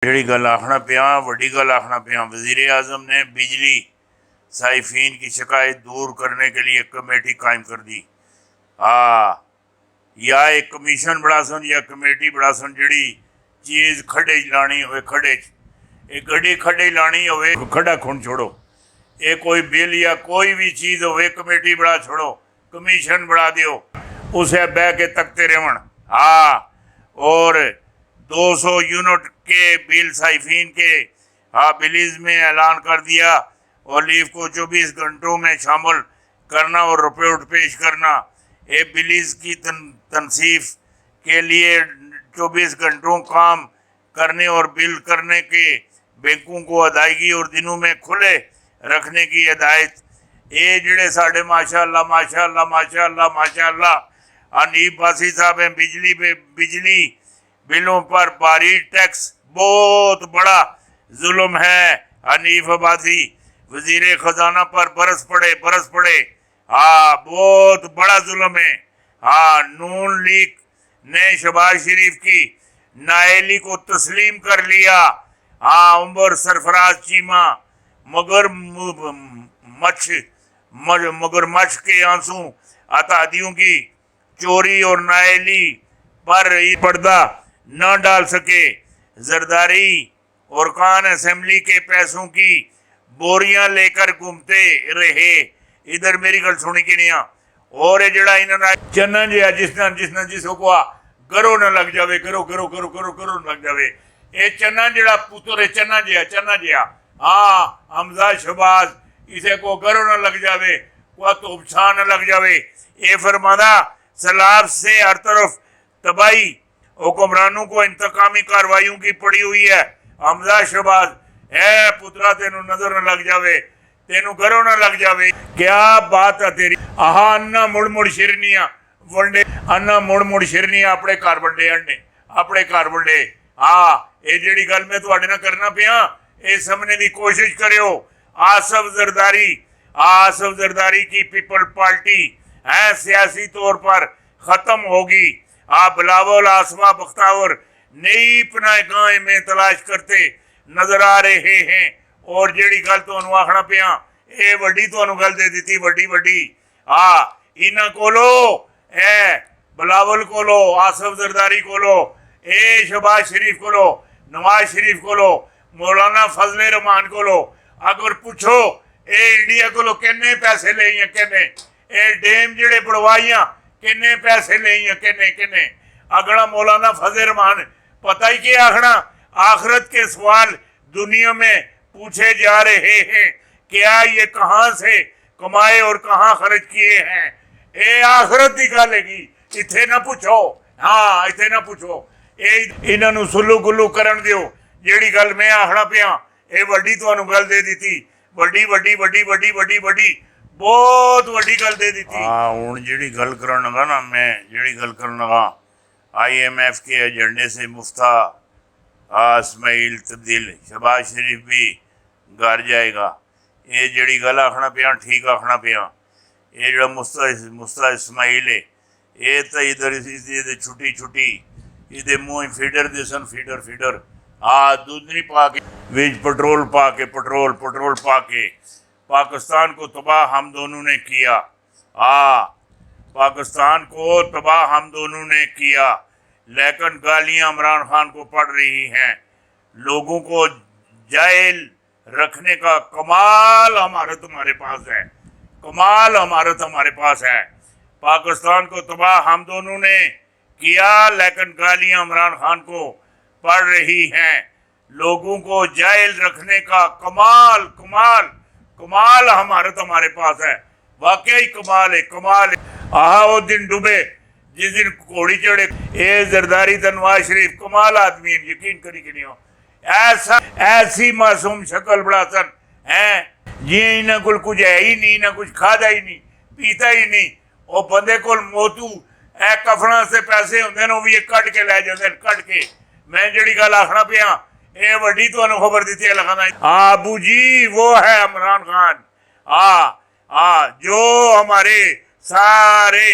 جڑی گل آخنا پیا وڈی گل آخنا پیا، وزیر اعظم نے بجلی صارفین کی شکایت دور کرنے کے لیے ایک کمیٹی قائم کر دی۔ یا ایک کمیشن بڑا سن یا کمیٹی بڑا سن جڑی چیز کھڈے لانی ہوئے کھڈے ایک گڈی کھڈے لانی ہوئے کھڈا کھن چھوڑو، یہ کوئی بل یا کوئی بھی چیز ہوئے کمیٹی بڑا چھوڑو، کمیشن بڑا دیو، اسے بہ کے تکتے رہن۔ اور 200 یونٹ کے بل صارفین کے بلیز میں اعلان کر دیا، اور لیف کو 24 گھنٹوں میں شامل کرنا اور رپورٹ پیش کرنا۔ یہ بلیز کی تنصیف کے لیے 24 گھنٹوں کام کرنے اور بل کرنے کے بینکوں کو ادائیگی اور دنوں میں کھلے رکھنے کی ہدایت۔ یہ جڑے ساڑھے ماشاءاللہ ماشاءاللہ ماشاءاللہ ماشاءاللہ حنیف باسی صاحب ہیں، بجلی بلوں پر بھاری ٹیکس بہت بڑا ظلم ہے۔ حنیف عباسی وزیر خزانہ پر برس پڑے بہت بڑا ظلم ہے۔ نون لیگ نے شہباز شریف کی نااہلی کو تسلیم کر لیا۔ عمر سرفراز چیمہ مگر مچھ کے آنسو اتحادیوں کی چوری اور نااہلی پر پردہ نہ ڈال سکے۔ زرداری اور کان اسمبلی کے پیسوں کی بوریاں لے کر گھومتے رہے۔ ادھر میری گل سنی کی نہیں اور جڑا انہوں نے چنا جیا جس کو گرو نہ لگ جاوے، گرو نہ لگ جاوے، یہ چنا جڑا پتر ہے چنا جیا حمزہ شہباز، اسے کو گرو نہ لگ جاوے، کو توپچھا نہ لگ جاوے۔ یہ فرمانا سیلاب سے ہر طرف تباہی، حکمرانوں کو انتقامی کارروائیوں کی پڑی ہوئی ہے۔ حمزہ شہباز اے پترا تینوں نظر نہ لگ جاوے، تینوں گرو نہ لگ جاوے، کیا بات ہے تیری۔ انا مڑ شرنیاں ونڈے، انا مڑ شرنیاں اپنے گھر ونڈے انڈے اپنے گھر ونڈے۔ یہ جڑی گل میں تواڈے نال کرنا پیا یہ سمجھنے دی کوشش کریو۔ آصف زرداری کی پیپل پارٹی سیاسی طور پر ختم ہوگی۔ بلاول آسما بختاور نئی پناہ گاہیں میں تلاش کرتے نظر آ رہے ہیں۔ اور جیڑی گل تو آخنا پیا اے وڈی تو گل دے دیتی وڈی انہاں کولو بلاول کولو آصف زرداری کولو شہباز شریف کولو نواز شریف کولو مولانا فضل رحمان کولو اگر پوچھو انڈیا کولو کنے پیسے لے ہیں کنے ڈیم جڑے بڑوائیاں کنے پیسے لے ہیں کنے اگڑا مولانا فضل رحمان پتہ ہی کیا آخنا آخرت کے سوال دنیا میں پوچھے جا رہے ہیں، کیا یہ کہاں سے کمائے اور کہاں خرچ کیے ہیں۔ اے آخرت دی گل ہے گی، اتھے نہ پوچھو، اتھے نہ پوچھو، انہاں نو سلو گلو کرن دیو۔ جیڑی گل میں آخنا پیا اے وڈی تانوں گل دے دیتی، وڈی بہت وڈی گل دے دیتی۔ ہن جیڑی گل کرن لگا نا میں جیڑی گل کرن لگا IMF کے ایجنڈے سے مفتہ اسماعیل تبدیل، شہباز شریف بھی گھر جائے گا۔ یہ جڑی گل آخنا پیا ٹھیک آخنا پیا۔ یہ جڑا مفتہ اسماعیل ہے یہ تو ادھر چھٹی یہ منہ فیڈر دے سن فیڈر دودھ نہیں پا کے ویج پٹرول پا کے پاکستان کو تباہ ہم دونوں نے کیا۔ پاکستان کو تباہ ہم دونوں نے کیا، لیکن گالیاں عمران خان کو پڑ رہی ہیں۔ لوگوں کو جاہل رکھنے کا کمال ہمارت ہمارے پاس ہے۔ پاکستان کو تباہ ہم دونوں نے کیا، لیکن گالیاں عمران خان کو پڑ رہی ہیں۔ لوگوں کو جاہل رکھنے کا کمال ہمارت ہمارے پاس ہے۔ واقعی کمال ہے۔ وہ دن ڈوبے جس دن گھوڑی چڑھے۔ اے زرداری نواز شریف کمال آدمی ہیں، یقین کری کہ نہیں ہو ایسی معصوم شکل بڑا سن جی انہاں کول کچھ ہے ہی نہیں، انہاں کچھ کھادا ہی نہیں پیتا ہی نہیں۔ وہ بندے کول موتو کفنا سے پیسے ہوندے نے وہ بھی کٹ کے لے جاندے کٹ کے۔ میں جڑی گل آخنا پیا اے وڈی تانوں خبر دیتی ہے لگانا ابو جی وہ ہے عمران خان جو ہمارے سارے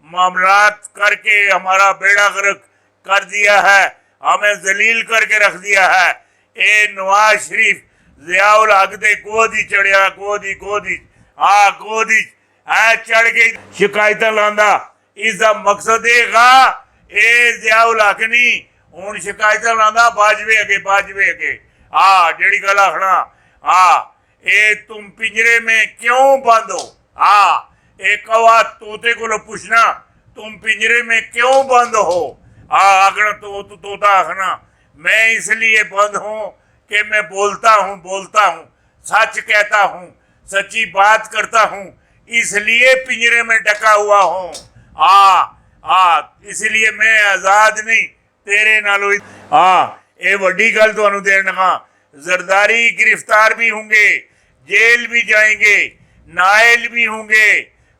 معاملات کر کے ہمارا بیڑا غرق کر دیا ہے، ہمیں ذلیل کر کے رکھ دیا ہے۔ ਇਹ ਨਵਾਜ਼ ਸ਼ਰੀਫ ਜ਼ਿਆਉਲ ਹਕ ਦੇ ਗੋਦ ਹੀ ਚੜਿਆ, ਗੋਦ ਹੀ ਗੋਦ ਹੀ ਚੜ ਕੇ ਸ਼ਿਕਾਇਤਾਂ ਲਾਉਂਦਾ। ਇਸ ਦਾ ਮਕਸਦ ਇਹ ਗਾ, ਇਹ ਜ਼ਿਆਉਲ ਹਕ ਨਹੀਂ ਹੁਣ ਸ਼ਿਕਾਇਤਾਂ ਲਾਉਂਦਾ ਬਾਜਵੇ ਅੱਗੇ ਜਿਹੜੀ ਗੱਲ ਆਖਣਾ ਇਹ ਤੁਮ ਪਿੰਜਰੇ में क्यों बंद हो। एक कौवा तोते को पूछना तुम पिंजरे में क्यों बंद हो। आखना तोता आखना मैं इसलिए बंद हूँ कि मैं बोलता हूँ सच कहता हूँ, सच्ची बात करता हूँ, इसलिए पिंजरे में ढका हुआ हूँ। इसलिए मैं आजाद नहीं तेरे नालों। ये वड्डी गल तुहानू देण लगा। जरदारी गिरफ्तार भी होंगे, जेल भी जाएंगे, नायल भी होंगे,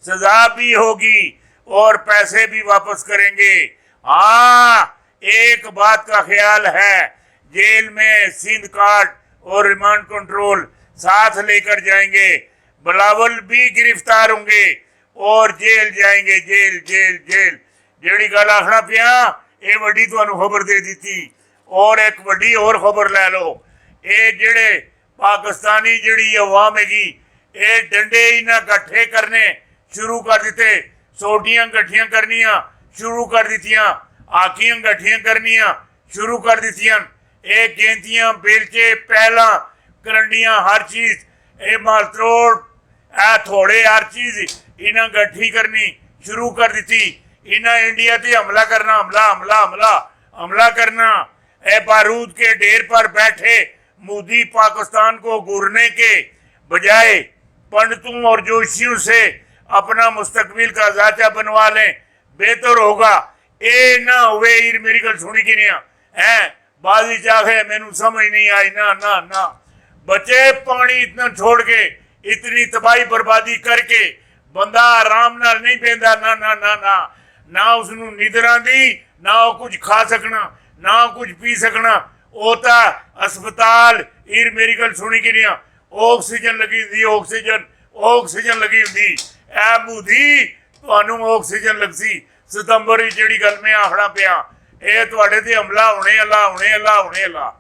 सजा भी होगी और पैसे भी वापस करेंगे। एक बात का ख्याल है, जेल में सिंध कार्ड और रिमांड कंट्रोल साथ लेकर जाएंगे। बिलावल भी गिरफ्तार होंगे और जेल जाएंगे, जेल जेड़ी गल आखना पिया ये वड्डी तुहानू खबर दे दी। और एक वड्डी और खबर लै लो, ये जेड़े पाकिस्तानी जिहड़ी अवाम हैगी ये डंडे इन्हां इकट्ठे करने शुरू कर दिते, सोटियां इकट्ठियां करनियां शुरू कर दित्तियां, आखियां इकट्ठियां करनियां शुरू कर दित्तियां। ये गेंदियां बेलचे पहला करंडियां हर चीज़ ये मालत्रोड़ थोड़े हर चीज़ इन्हां इकट्ठी करनी शुरू कर दी। इन्हां इंडिया ते हमला करना, हमला करना। ए बारूद के ढेर पर बैठे मोदी पाकिस्तान को घूरने के बजाय पंडितों और जोशियों से अपना मुस्तकबिल का जांचा बनवा लें, बेहतर होगा। ये ना हुए मेरी गल सुनी कि नहीं है बाजी चाहे मैनू समझ नहीं आई ना बच्चे पानी इतना छोड़ के इतनी तबाही बर्बादी करके बंदा आराम नाल नहीं पेंदा ना उसनू निदर आंदी, ना वो कुछ खा सकना, ना कुछ पी सकना। ओता अस्पताल मेरी गल सुनी कि नहीं ऑक्सीजन लगी हुंदी, ऑक्सीजन लगी हुंदी। ऐ मोदी तुहानू ऑक्सीजन लगसी सितंबर जिहड़ी गल मैं आखना पिया ये तुहाडे ते हमला होने अल्लाह।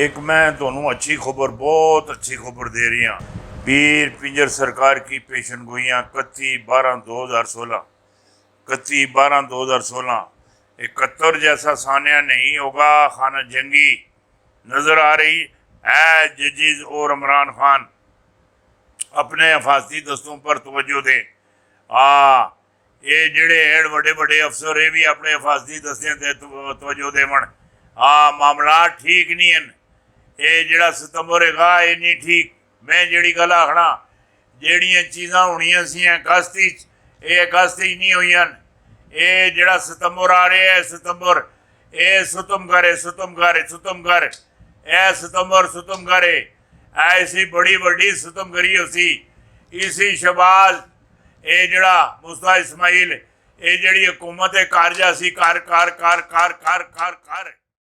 एक मैं तुहानू अच्छी खबर, बहुत अच्छी खबर दे रही हाँ। पीर पिंजर सरकार की पेशन गोइयाँ 31/12/2016, 31/12/2016। 71 जैसा सानिया नहीं होगा। खाना जंगी नज़र आ रही है। जजीज और इमरान खान अपने हिफाजती दस्तों पर तवज्जो दें। ये जेड़े हेड बड़े अफसर ये भी अपने हिफाजती दस्तियां ते तवज्जो देवन। मामला ठीक नहीं हैं। ये जेड़ा सितंबर हैगा ये नहीं ठीक। मैं जेड़ी गल आखना जेड़ियां चीज़ां होनियां सी अगस्त ये अगस्त नहीं होईयां। ये जेड़ा सितंबर आ रहा है सितंबर ये सुतमगर ए सितंबर ऐसी बड़ी वड्डी सितमगरी होसी। इसी शबाज ये जेड़ा मुस्ता इस्माइल ये जेड़ी हुकूमत कारजा सी कार